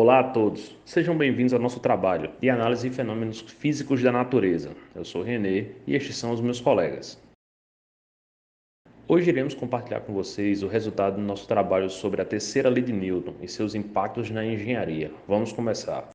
Olá a todos, sejam bem-vindos ao nosso trabalho de análise de fenômenos físicos da natureza. Eu sou Renê e estes são os meus colegas. Hoje iremos compartilhar com vocês o resultado do nosso trabalho sobre a terceira lei de Newton e seus impactos na engenharia. Vamos começar.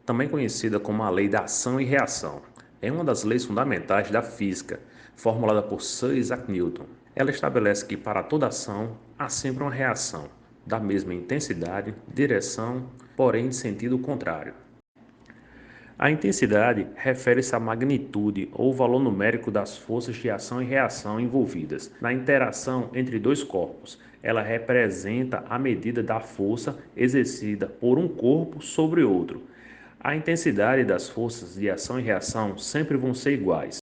Também conhecida como a lei da ação e reação, é uma das leis fundamentais da física, formulada por Sir Isaac Newton. Ela estabelece que para toda ação há sempre uma reação, da mesma intensidade, direção, porém de sentido contrário. A intensidade refere-se à magnitude ou valor numérico das forças de ação e reação envolvidas na interação entre dois corpos. Ela representa a medida da força exercida por um corpo sobre outro. A intensidade das forças de ação e reação sempre vão ser iguais.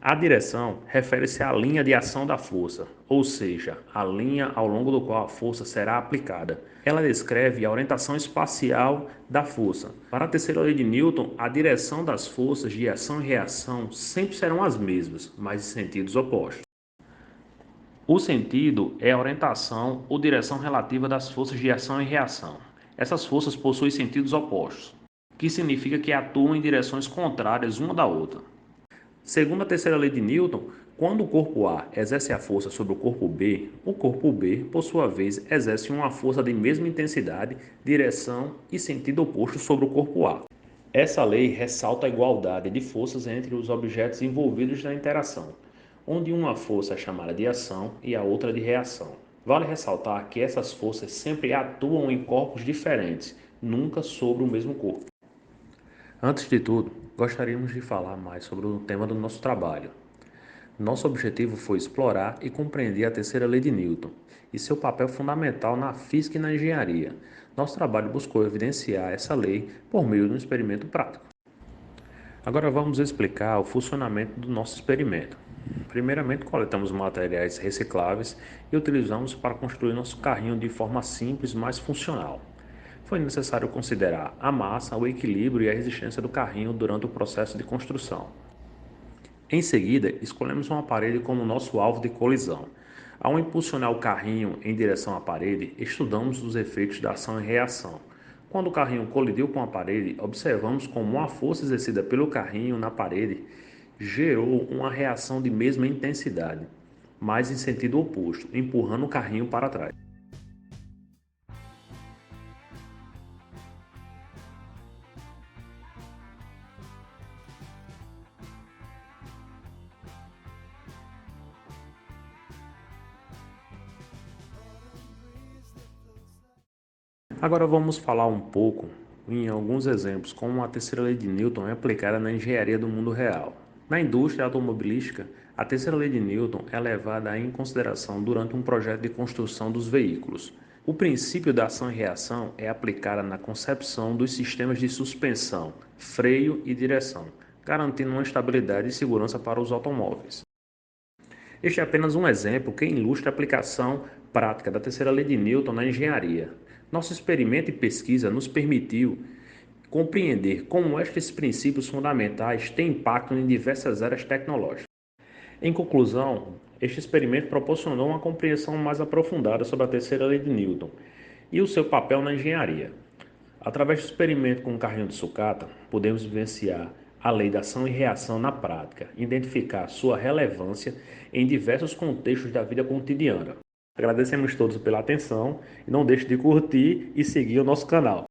A direção refere-se à linha de ação da força, ou seja, a linha ao longo do qual a força será aplicada. Ela descreve a orientação espacial da força. Para a terceira lei de Newton, a direção das forças de ação e reação sempre serão as mesmas, mas em sentidos opostos. O sentido é a orientação ou direção relativa das forças de ação e reação. Essas forças possuem sentidos opostos, que significa que atuam em direções contrárias uma da outra. Segundo a terceira lei de Newton, quando o corpo A exerce a força sobre o corpo B, por sua vez, exerce uma força de mesma intensidade, direção e sentido oposto sobre o corpo A. Essa lei ressalta a igualdade de forças entre os objetos envolvidos na interação, onde uma força é chamada de ação e a outra de reação. Vale ressaltar que essas forças sempre atuam em corpos diferentes, nunca sobre o mesmo corpo. Antes de tudo, gostaríamos de falar mais sobre o tema do nosso trabalho. Nosso objetivo foi explorar e compreender a terceira lei de Newton e seu papel fundamental na física e na engenharia. Nosso trabalho buscou evidenciar essa lei por meio de um experimento prático. Agora vamos explicar o funcionamento do nosso experimento. Primeiramente, coletamos materiais recicláveis e utilizamos para construir nosso carrinho de forma simples, mas funcional. Foi necessário considerar a massa, o equilíbrio e a resistência do carrinho durante o processo de construção. Em seguida, escolhemos uma parede como nosso alvo de colisão. Ao impulsionar o carrinho em direção à parede, estudamos os efeitos da ação e reação. Quando o carrinho colidiu com a parede, observamos como uma força exercida pelo carrinho na parede gerou uma reação de mesma intensidade, mas em sentido oposto, empurrando o carrinho para trás. Agora vamos falar um pouco, em alguns exemplos, como a terceira lei de Newton é aplicada na engenharia do mundo real. Na indústria automobilística, a terceira lei de Newton é levada em consideração durante um projeto de construção dos veículos. O princípio da ação e reação é aplicado na concepção dos sistemas de suspensão, freio e direção, garantindo uma estabilidade e segurança para os automóveis. Este é apenas um exemplo que ilustra a aplicação prática da terceira lei de Newton na engenharia. Nosso experimento e pesquisa nos permitiu compreender como estes princípios fundamentais têm impacto em diversas áreas tecnológicas. Em conclusão, este experimento proporcionou uma compreensão mais aprofundada sobre a terceira lei de Newton e o seu papel na engenharia. Através do experimento com o carrinho de sucata, podemos vivenciar a lei da ação e reação na prática, identificar sua relevância em diversos contextos da vida cotidiana. Agradecemos todos pela atenção e não deixe de curtir e seguir o nosso canal.